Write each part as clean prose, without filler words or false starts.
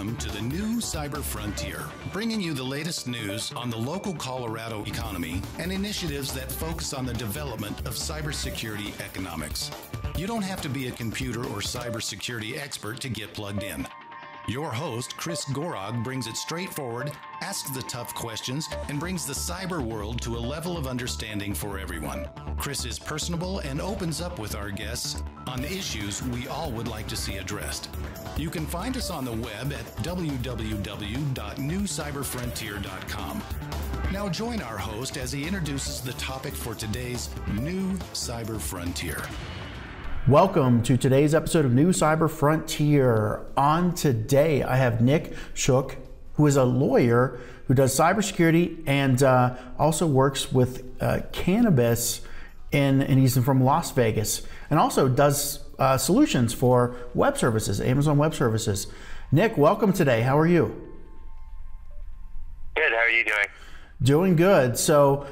Welcome to the new Cyber Frontier, bringing you the latest news on the local Colorado economy and initiatives that focus on the development of cybersecurity economics. You don't have to be a computer or cybersecurity expert to get plugged in. Your host, Chris Gorog, brings it straightforward, asks the tough questions, and brings the cyber world to a level of understanding for everyone. Chris is personable and opens up with our guests on the issues we all would like to see addressed. You can find us on the web at www.newcyberfrontier.com. Now join our host as he introduces the topic for today's New Cyber Frontier. Welcome to today's episode of New Cyber Frontier. On today, I have Nick Shook, who is a lawyer who does cybersecurity and also works with Cannabis, and he's from Las Vegas, and also does solutions for web services, Amazon Web Services. Nick, welcome today. How are you? Good. How are you doing? Doing good. So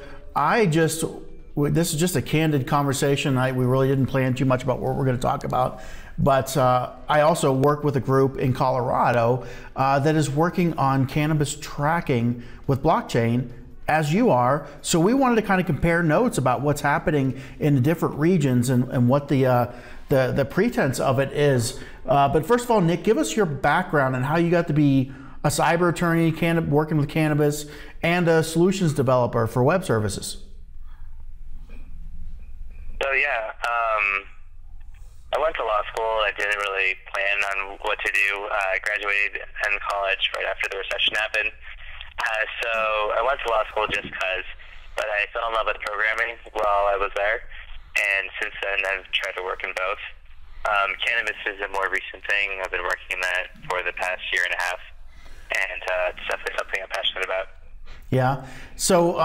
this is just a candid conversation. We really didn't plan too much about what we're going to talk about. But I also work with a group in Colorado that is working on cannabis tracking with blockchain, as you are. So we wanted to kind of compare notes about what's happening in the different regions and what the pretense of it is. But first of all, Nick, give us your background and how you got to be a cyber attorney, working with cannabis, and a solutions developer for web services. So yeah, I went to law school. I didn't really plan on what to do. I graduated in college right after the recession happened. So I went to law school just because, but I fell in love with programming while I was there. And since then, I've tried to work in both. Cannabis is a more recent thing. I've been working in that for the past year and a half. And it's definitely something I'm passionate about. Yeah. So,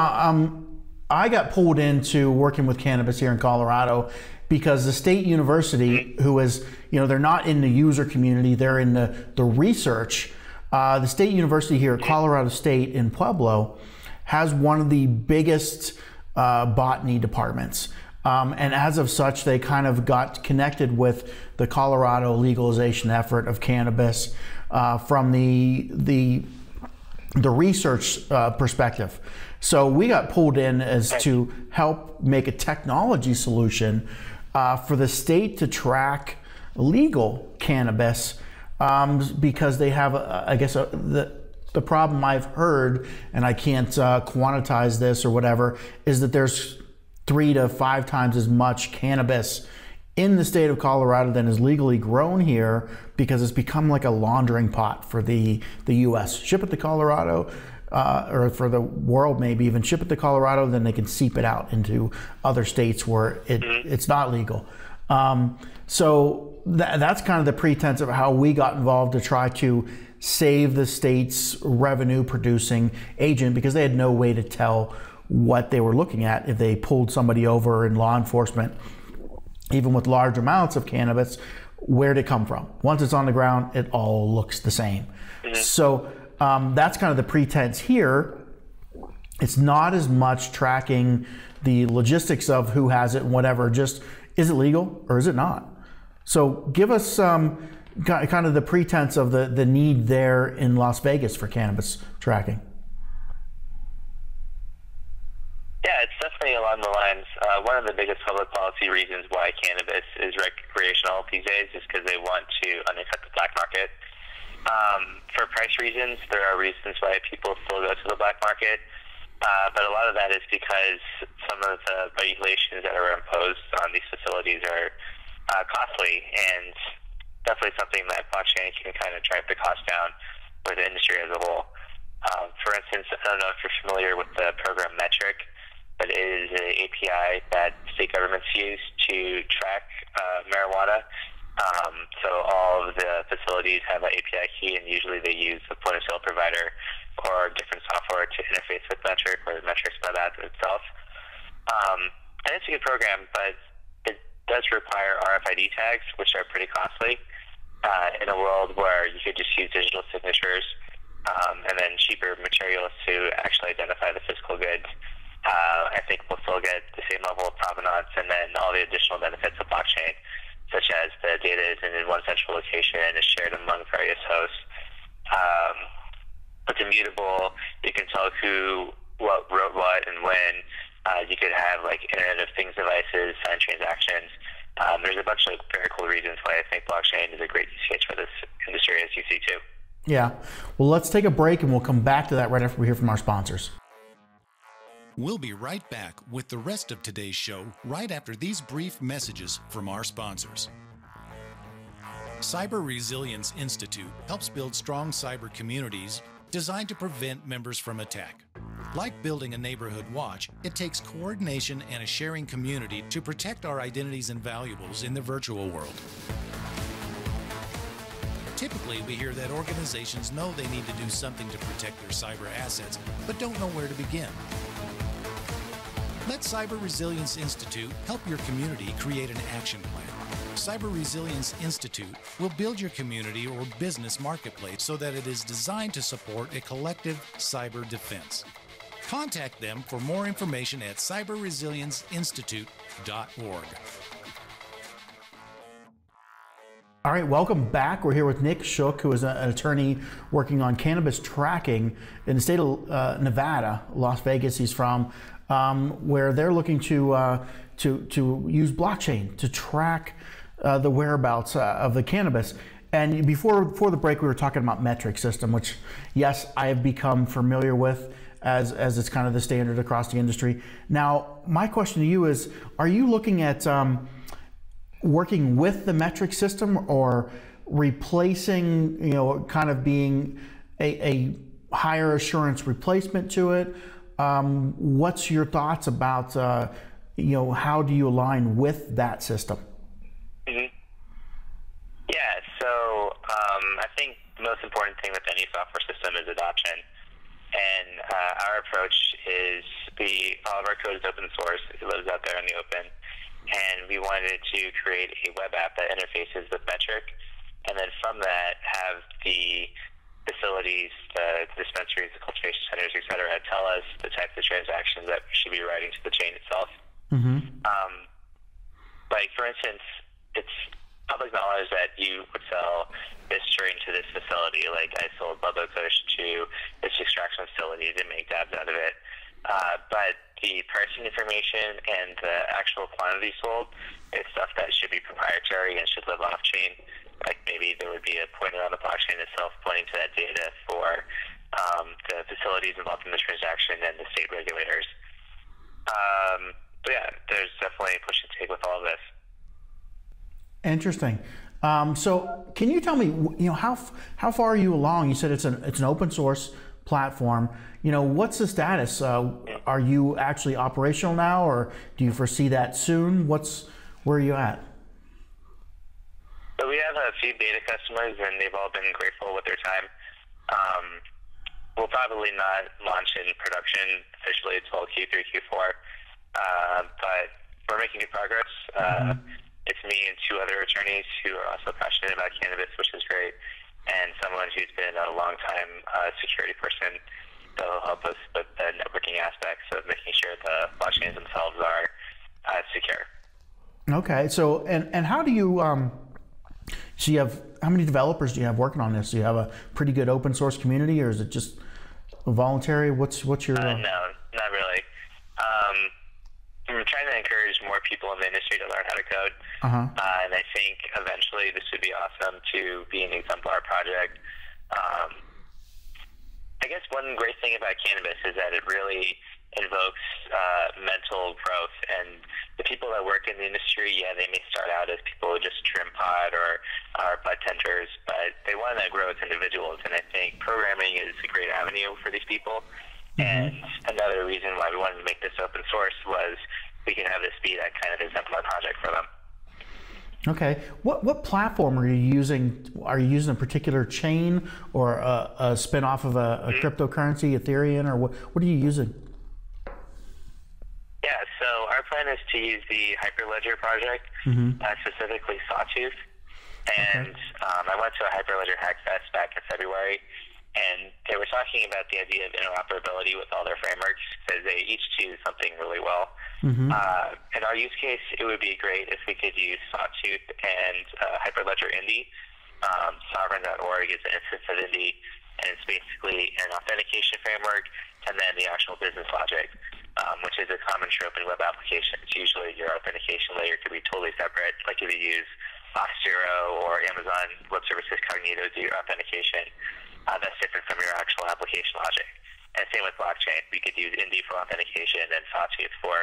I got pulled into working with cannabis here in Colorado because the state university, who is, they're not in the user community, they're in the research. The state university here at Colorado State in Pueblo has one of the biggest botany departments. And as of such, they kind of got connected with the Colorado legalization effort of cannabis from the research perspective. So we got pulled in as to help make a technology solution for the state to track legal cannabis because they have, the problem I've heard, and I can't quantize this or whatever, is that there's 3 to 5 times as much cannabis in the state of Colorado than is legally grown here because it's become like a laundering pot for the U.S. Ship it to Colorado, or for the world, maybe even ship it to Colorado, then they can seep it out into other states where it's not legal. So that's kind of the pretense of how we got involved to try to save the state's revenue producing agent, because they had no way to tell what they were looking at if they pulled somebody over in law enforcement, even with large amounts of cannabis, where'd it come from? Once it's on the ground, it all looks the same. So that's kind of the pretense here. It's not as much tracking the logistics of who has it and whatever, just is it legal or is it not? So give us kind of the pretense of the need there in Las Vegas for cannabis tracking. Yeah, it's definitely along the lines. One of the biggest public policy reasons why cannabis is recreational these days is because they want to undercut the black market. For price reasons, there are reasons why people still go to the black market, but a lot of that is because some of the regulations that are imposed on these facilities are costly, and definitely something that blockchain can kind of drive the cost down for the industry as a whole. For instance, I don't know if you're familiar with the program Metric, but it is an API that state governments use to track marijuana. So all of the facilities have an API key, and usually they use a point-of-sale provider or different software to interface with Metric, or Metric's web app itself. And it's a good program, but it does require RFID tags, which are pretty costly in a world where you could just use digital signatures and then cheaper materials to actually identify the physical goods. I think we'll still get the same level of provenance and then all the additional benefits of blockchain, such as the data isn't in one central location and is shared among various hosts. It's immutable. You can tell who, what, wrote what, and when. You could have like Internet of Things devices, sign transactions. There's a bunch of very cool reasons why I think blockchain is a great use case for this industry, as you see too. Yeah. Well, let's take a break and we'll come back to that right after we hear from our sponsors. We'll be right back with the rest of today's show right after these brief messages from our sponsors. Cyber Resilience Institute helps build strong cyber communities designed to prevent members from attack. Like building a neighborhood watch, it takes coordination and a sharing community to protect our identities and valuables in the virtual world. Typically, we hear that organizations know they need to do something to protect their cyber assets, but don't know where to begin. Let Cyber Resilience Institute help your community create an action plan. Cyber Resilience Institute will build your community or business marketplace so that it is designed to support a collective cyber defense. Contact them for more information at cyberresilienceinstitute.org. All right, welcome back. We're here with Nick Shook, who is an attorney working on cannabis tracking in the state of Nevada, Las Vegas he's from, where they're looking to use blockchain to track the whereabouts of the cannabis. And before the break, we were talking about metric system, which, yes, I have become familiar with as it's kind of the standard across the industry. Now, my question to you is, are you looking at working with the metric system or replacing, kind of being a higher assurance replacement to it? What's your thoughts about, how do you align with that system? Mm-hmm. Yeah, so I think the most important thing with any software system is adoption. And our approach is all of our code is open source. It lives out there in the open. And we wanted to create a web app that interfaces with Metric, and then from that have the facilities, the dispensaries, the cultivation centers, et cetera, tell us the types of transactions that we should be writing to the chain itself. Mm-hmm. Like, for instance, it's public knowledge that you would sell this strain to this facility. Like, I sold Bubba Kush to this extraction facility to make dabs out of it. But the pricing information and the actual quantity sold is stuff that should be proprietary and should live off-chain. Like, maybe there would be a pointer on the blockchain itself pointing to that data for the facilities involved in the transaction and the state regulators. But yeah, there's definitely a push and take with all of this. Interesting. So can you tell me, how far are you along? You said it's an open source platform. What's the status? Are you actually operational now, or do you foresee that soon? Where are you at? So we have a few beta customers, and they've all been grateful with their time. We'll probably not launch in production officially until Q3, Q4, but we're making good progress. It's me and two other attorneys who are also passionate about cannabis, which is great, and someone who's been a long-time security person that will help us with the networking aspects of making sure the blockchains themselves are secure. Okay, so and how do you so you have, how many developers do you have working on this? Do you have a pretty good open source community, or is it just voluntary? What's your no, not really. I'm trying to encourage more people in the industry to learn how to code, and I think eventually this would be awesome to be an exemplar project. I guess one great thing about cannabis is that it really invokes mental growth, and the people that work in the industry, they may start out as people who just trim pot or are bud tenders, but they want to grow as individuals, and I think programming is a great avenue for these people. And another reason why we wanted to make this open source was we can have this be that kind of exemplar project for them. Okay. What platform are you using? Are you using a particular chain or a spin-off of a cryptocurrency, Ethereum, or what are you using? Yeah, so our plan is to use the Hyperledger project, specifically Sawtooth. And I went to a Hyperledger Hackfest back in February, and they were talking about the idea of interoperability with all their frameworks, because they each do something really well. In our use case, it would be great if we could use Sawtooth and Hyperledger Indy. Sovereign.org is an instance of Indy, and it's basically an authentication framework and then the actual business logic, which is a common trope in web applications. Usually your authentication layer could be totally separate, like if you use Auth0 or Amazon Web Services Cognito to do your authentication. That's different from your actual application logic. And same with blockchain. We could use Indy for authentication and Sawtooth for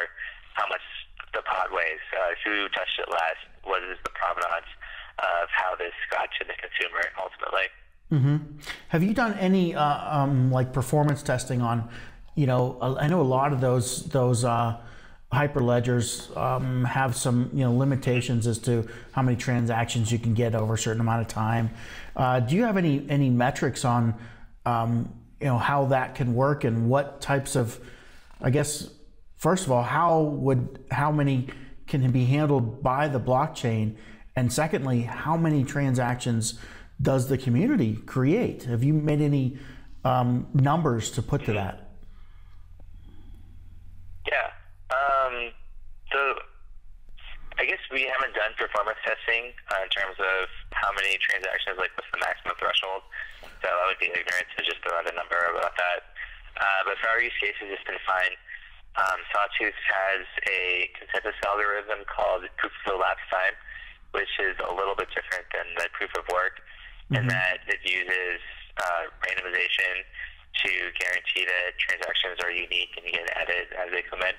how much the pod weighs, who touched it last, what is the provenance of how this got to the consumer ultimately. Mm-hmm. Have you done any like performance testing on, I know a lot of those hyperledgers have some limitations as to how many transactions you can get over a certain amount of time. Do you have any metrics on how that can work, and what types of, I guess, first of all, how many can be handled by the blockchain, and secondly, how many transactions does the community create? Have you made any numbers to put to that? Yeah. So I guess we haven't done performance testing in terms of how many transactions, like what's the maximum threshold. So I would be ignorant to just throw out a number about that. But for our use cases, it's been fine. Sawtooth has a consensus algorithm called proof of elapsed time, which is a little bit different than the proof of work, in that it uses randomization to guarantee that transactions are unique and get added as they come in.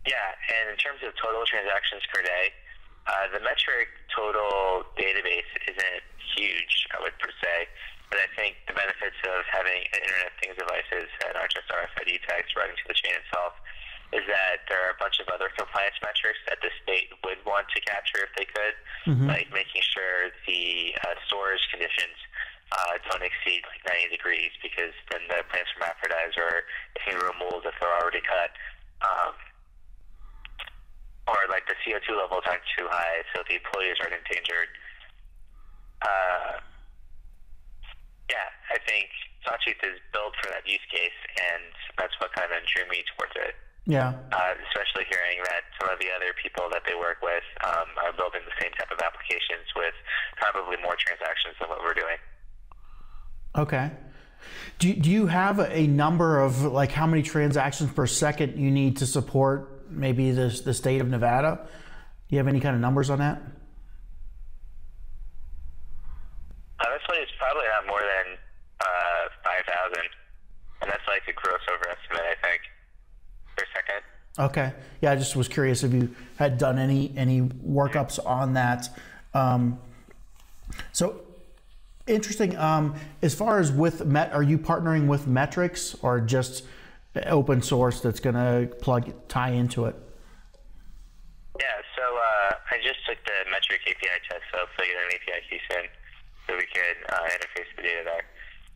Yeah, and in terms of total transactions per day, the metric total database isn't huge, I would per se, but I think the benefits of having an Internet of Things devices that aren't just RFID tags running to the chain itself is that there are a bunch of other compliance metrics that the state would want to capture if they could, like making sure the storage conditions don't exceed like 90 degrees, because then the plants hermaphrodize, or if you remove if they're already cut, or like the CO2 levels aren't too high, so the employees aren't endangered. Yeah, I think Sawtooth is built for that use case, and that's what kind of drew me towards it. Yeah. Especially hearing that some of the other people that they work with are building the same type of applications with probably more transactions than what we're doing. Okay. Do you have a number of like how many transactions per second you need to support maybe the state of Nevada? Do you have any kind of numbers on that? Honestly, it's probably not more than 5,000, and that's like a gross overestimate, I think, per second. Okay. Yeah, I just was curious if you had done any workups on that. So interesting. As far as with are you partnering with metrics or just open source that's going to tie into it? Yeah. So I just took the metric API test, so hopefully get an API key soon, so we could interface the data there.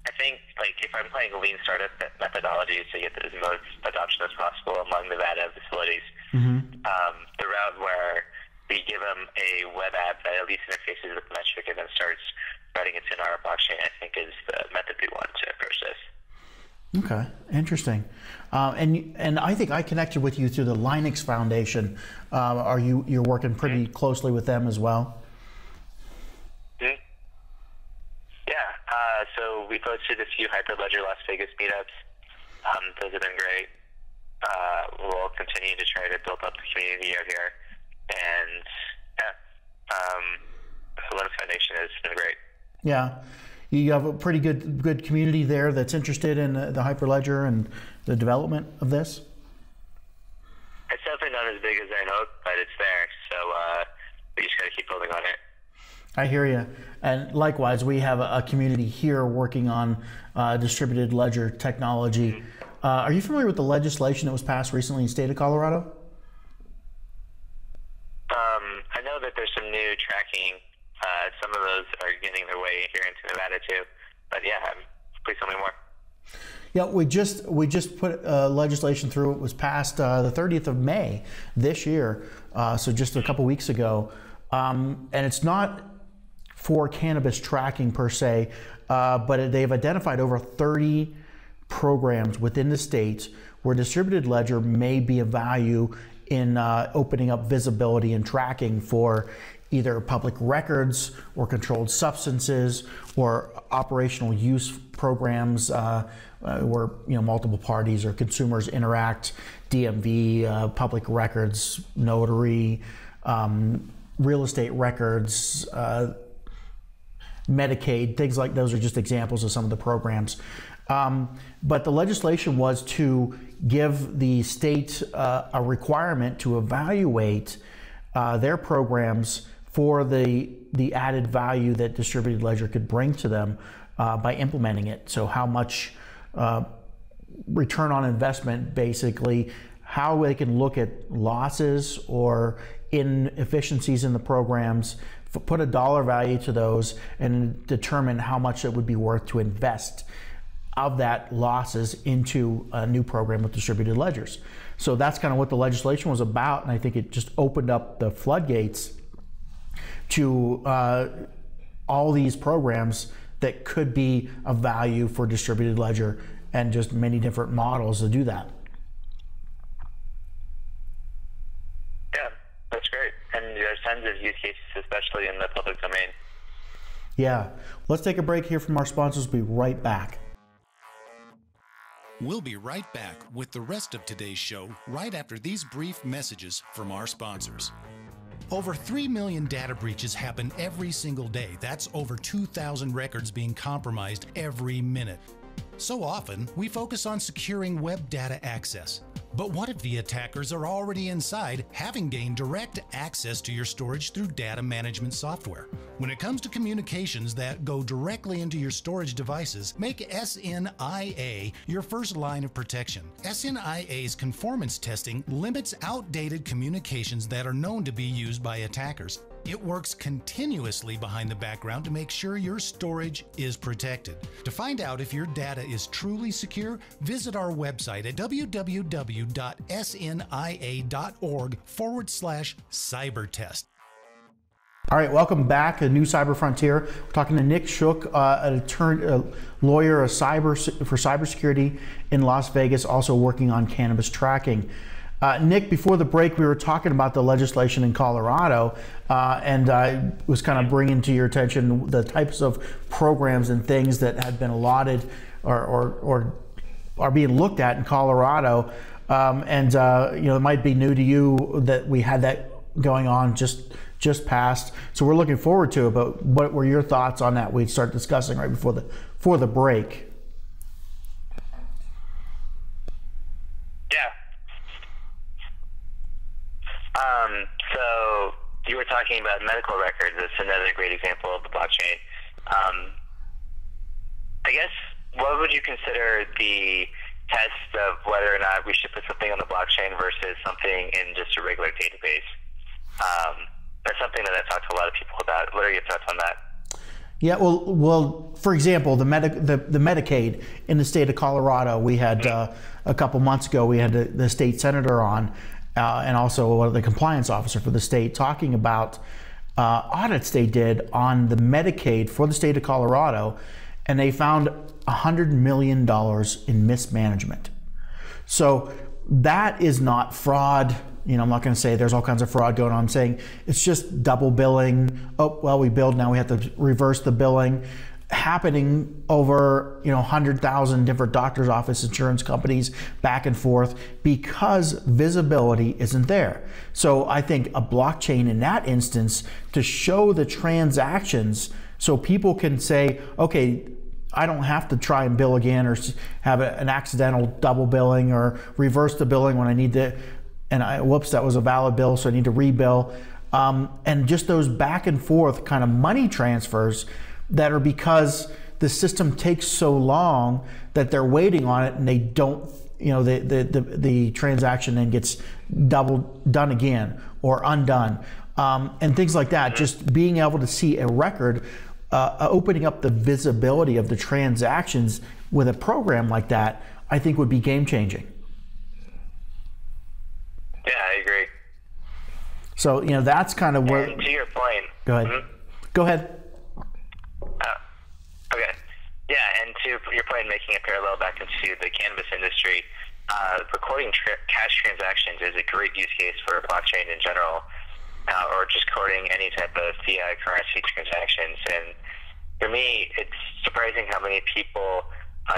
I think, like, if I'm playing a lean startup methodology to get as most adoption as possible among Nevada facilities, the route where we give them a web app that at least interfaces with the metric and then starts writing it in our blockchain, I think is the method we want to approach this. Okay, interesting. And I think I connected with you through the Linux Foundation. You're working pretty closely with them as well? Yeah, so we posted a few Hyperledger Las Vegas meetups. Those have been great. We'll continue to try to build up the community out here. And the Linux Foundation has been great. Yeah, you have a pretty good community there that's interested in the Hyperledger and the development of this? It's definitely not as big as I hoped, but it's there. So we just got to keep building on it. I hear you. And likewise, we have a community here working on distributed ledger technology. Are you familiar with the legislation that was passed recently in the state of Colorado? I know that there's some new tracking. Some of those are getting their way here into Nevada too. But yeah, please tell me more. Yeah, we just put legislation through. It was passed the 30th of May this year, so just a couple weeks ago. And it's not for cannabis tracking per se, but they've identified over 30 programs within the state where distributed ledger may be of value in opening up visibility and tracking for either public records or controlled substances or operational use programs where multiple parties or consumers interact, DMV, public records, notary, real estate records, Medicaid, things like those are just examples of some of the programs. But the legislation was to give the state a requirement to evaluate their programs for the added value that distributed ledger could bring to them by implementing it. So how much return on investment, basically, how they can look at losses or inefficiencies in the programs, put a dollar value to those, and determine how much it would be worth to invest of that losses into a new program with distributed ledgers. So that's kind of what the legislation was about, and I think it just opened up the floodgates to all these programs that could be of value for distributed ledger, and just many different models to do that. Yeah, that's great. And there's tons of use cases, especially in the public domain. Yeah. Let's take a break here from our sponsors. We'll be right back. We'll be right back with the rest of today's show right after these brief messages from our sponsors. Over 3 million data breaches happen every single day. That's over 2,000 records being compromised every minute. So often, we focus on securing web data access. But what if the attackers are already inside, having gained direct access to your storage through data management software? When it comes to communications that go directly into your storage devices, make SNIA your first line of protection. SNIA's conformance testing limits outdated communications that are known to be used by attackers. It works continuously behind the background to make sure your storage is protected. To find out if your data is truly secure, visit our website at www.snia.org/cybertest. All right, welcome back to New Cyber Frontier. We're talking to Nick Shook, an attorney, a lawyer for cybersecurity in Las Vegas, also working on cannabis tracking. Nick, before the break, we were talking about the legislation in Colorado, and I was kind of bringing to your attention the types of programs and things that had been allotted or are being looked at in Colorado. It might be new to you that we had that going on just passed. So we're looking forward to it. But what were your thoughts on that? We'd start discussing right before the break. Yeah. So you were talking about medical records. That's another great example of the blockchain. I guess, what would you consider the test of whether or not we should put something on the blockchain versus something in just a regular database? That's something that I've talked to a lot of people about. What are your thoughts on that? Yeah, well, for example, the Medicaid in the state of Colorado, we had a couple months ago, we had the state senator on, and also the compliance officer for the state, talking about audits they did on the Medicaid for the state of Colorado, and they found $100 million in mismanagement. So that is not fraud. I'm not going to say there's all kinds of fraud going on. I'm saying it's just double billing. Oh, well, we billed, now we have to reverse the billing. Happening over 100,000 different doctor's office, insurance companies, back and forth, because visibility isn't there. So I think a blockchain in that instance, to show the transactions so people can say, okay, I don't have to try and bill again or have an accidental double billing or reverse the billing when I need to, and whoops, that was a valid bill, so I need to rebill. And just those back and forth kind of money transfers that are because the system takes so long that they're waiting on it, and they don't, the transaction then gets done again or undone, and things like that. Just being able to see a record, opening up the visibility of the transactions with a program like that, I think would be game changing. Yeah, I agree. So, that's kind of where... And to your point... Go ahead. Mm-hmm. Go ahead. Okay. Yeah, and to your point, making a parallel back into the cannabis industry, recording cash transactions is a great use case for blockchain in general. or just coding any type of fiat currency transactions. And for me, it's surprising how many people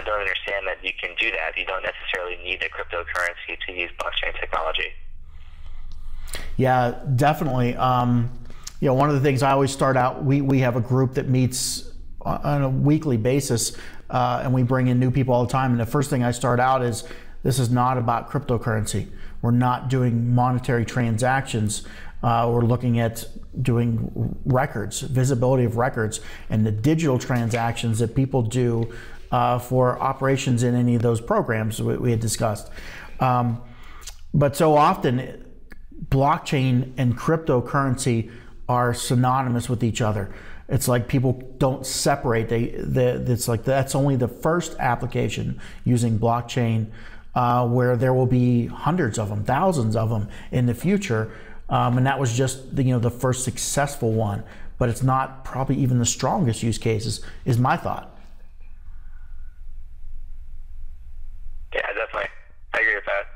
don't understand that you can do that. You don't necessarily need a cryptocurrency to use blockchain technology. Yeah, definitely. One of the things I always start out, we have a group that meets on a weekly basis, and we bring in new people all the time. And the first thing I start out is, this is not about cryptocurrency. We're not doing monetary transactions. We're looking at doing records, visibility of records, and the digital transactions that people do for operations in any of those programs we had discussed. But so often, blockchain and cryptocurrency are synonymous with each other. It's like people don't separate. It's like that's only the first application using blockchain, where there will be hundreds of them, thousands of them in the future. And that was just the first successful one, but it's not probably even the strongest use cases, is my thought. Yeah, definitely. I agree with that.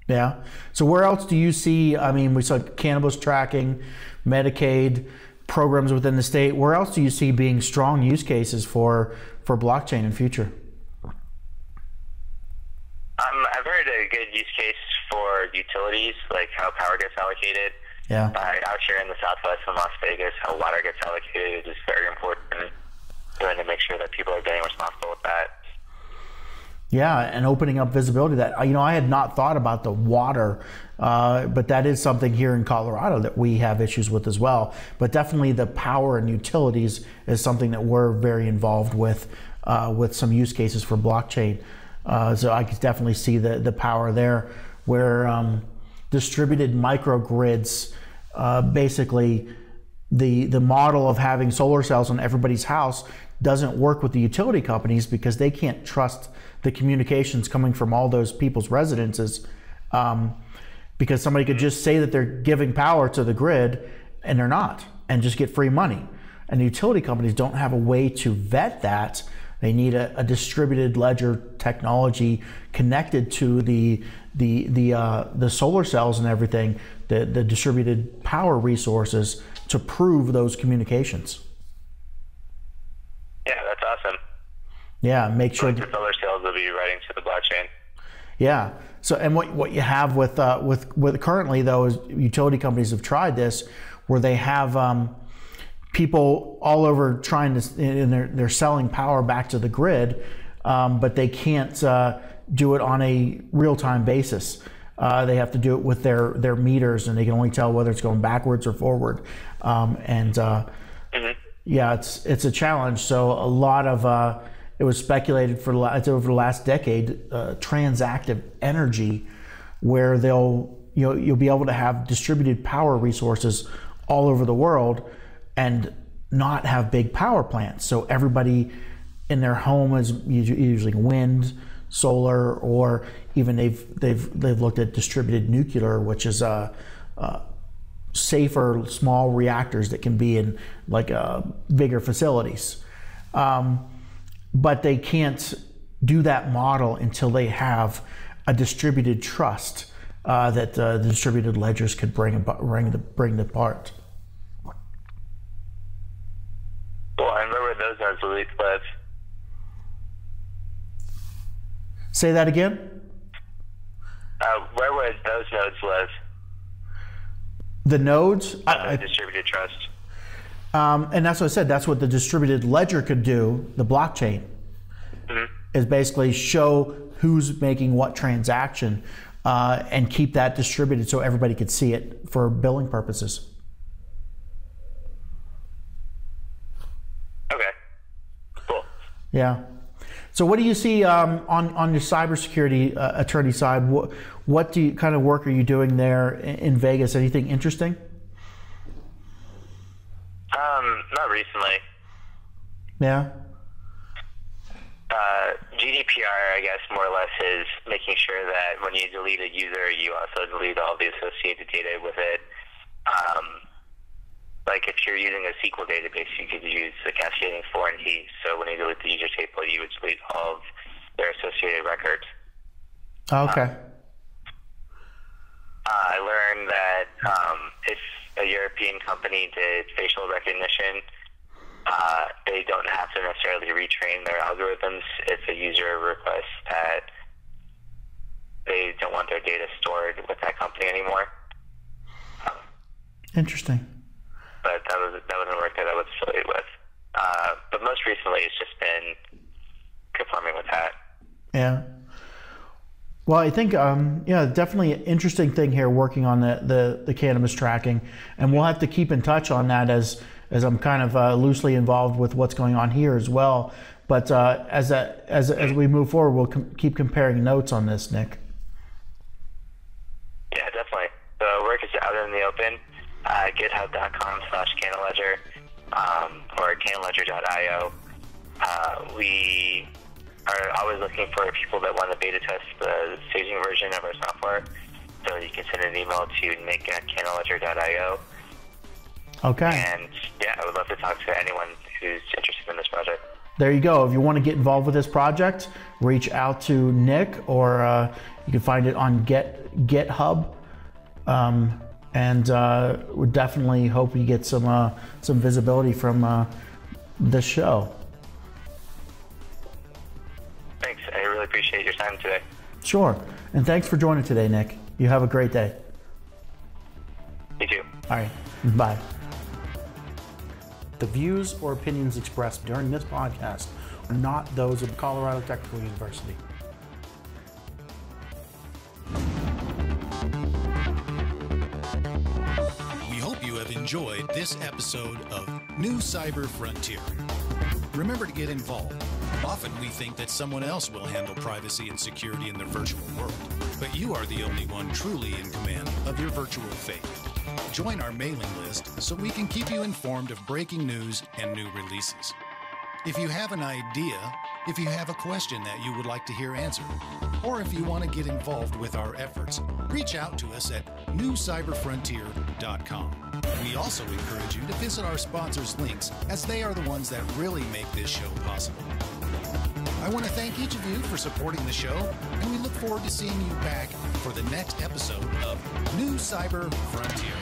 Yeah. So where else do you see, we saw cannabis tracking, Medicaid, programs within the state. Where else do you see being strong use cases for blockchain in future? I've heard a good use case for utilities, like how power gets allocated. Yeah. Out here in the Southwest in Las Vegas, how water gets allocated is very important. Trying to make sure that people are getting responsible with that. Yeah, and opening up visibility. That I had not thought about the water, but that is something here in Colorado that we have issues with as well. But definitely the power and utilities is something that we're very involved with some use cases for blockchain. So I could definitely see the power there, where distributed microgrids, basically the model of having solar cells on everybody's house doesn't work with the utility companies, because they can't trust the communications coming from all those people's residences, because somebody could just say that they're giving power to the grid and they're not, and just get free money. And the utility companies don't have a way to vet that. They need a distributed ledger technology connected to the solar cells and everything, the distributed power resources, to prove those communications. Yeah, that's awesome. Yeah, make sure the solar cells will be writing to the blockchain. Yeah. So, and what you have with currently though is utility companies have tried this, where they have people all over trying to, and they're selling power back to the grid, but they can't do it on a real-time basis. They have to do it with their meters, and they can only tell whether it's going backwards or forward. Yeah, it's a challenge. So a lot of it was speculated over the last decade, transactive energy, where you'll be able to have distributed power resources all over the world and not have big power plants. So everybody in their home is usually wind, solar, or even they've looked at distributed nuclear, which is safer small reactors that can be in bigger facilities. But they can't do that model until they have a distributed trust that the distributed ledgers could bring the part. Well, and where would those nodes live? Say that again? Where would those nodes live? The nodes? The distributed trust. And that's what I said. That's what the distributed ledger could do, the blockchain, is basically show who's making what transaction and keep that distributed so everybody could see it for billing purposes. Okay, cool. Yeah. So what do you see on your cybersecurity attorney side? What kind of work are you doing there in Vegas? Anything interesting? Not recently. Yeah. GDPR, I guess, more or less is making sure that when you delete a user, you also delete all the associated data with it. Like if you're using a SQL database, you could use the cascading foreign key. So when you delete the user table, you would delete all of their associated records. Okay. I learned that if a a European company did facial recognition, they don't have to necessarily retrain their algorithms if a user requests that they don't want their data stored with that company anymore. Interesting. But that wasn't work that I was affiliated with. But most recently, it's just been conforming with that. Yeah. Well, I think, definitely an interesting thing here working on the cannabis tracking. And we'll have to keep in touch on that as I'm kind of loosely involved with what's going on here as well. But as we move forward, we'll keep comparing notes on this, Nick. Yeah, definitely. The work is out in the open. GitHub.com/CannaLedger or CannaLedger.io. We are always looking for people that want to beta test the staging version of our software. So you can send an email to nick@CannaLedger.io. Okay. And yeah, I would love to talk to anyone who's interested in this project. There you go. If you want to get involved with this project, reach out to Nick, or you can find it on GitHub. And we definitely hope you get some visibility from this show. Thanks. I really appreciate your time today. Sure. And thanks for joining today, Nick. You have a great day. You too. All right. Bye. The views or opinions expressed during this podcast are not those of Colorado Technical University. We hope you have enjoyed this episode of New Cyber Frontier. Remember to get involved. Often we think that someone else will handle privacy and security in the virtual world, but you are the only one truly in command of your virtual fate. Join our mailing list so we can keep you informed of breaking news and new releases. If you have an idea, if you have a question that you would like to hear answered, or if you want to get involved with our efforts, reach out to us at newcyberfrontier.com. We also encourage you to visit our sponsors' links, as they are the ones that really make this show possible. I want to thank each of you for supporting the show, and we look forward to seeing you back for the next episode of New Cyber Frontier.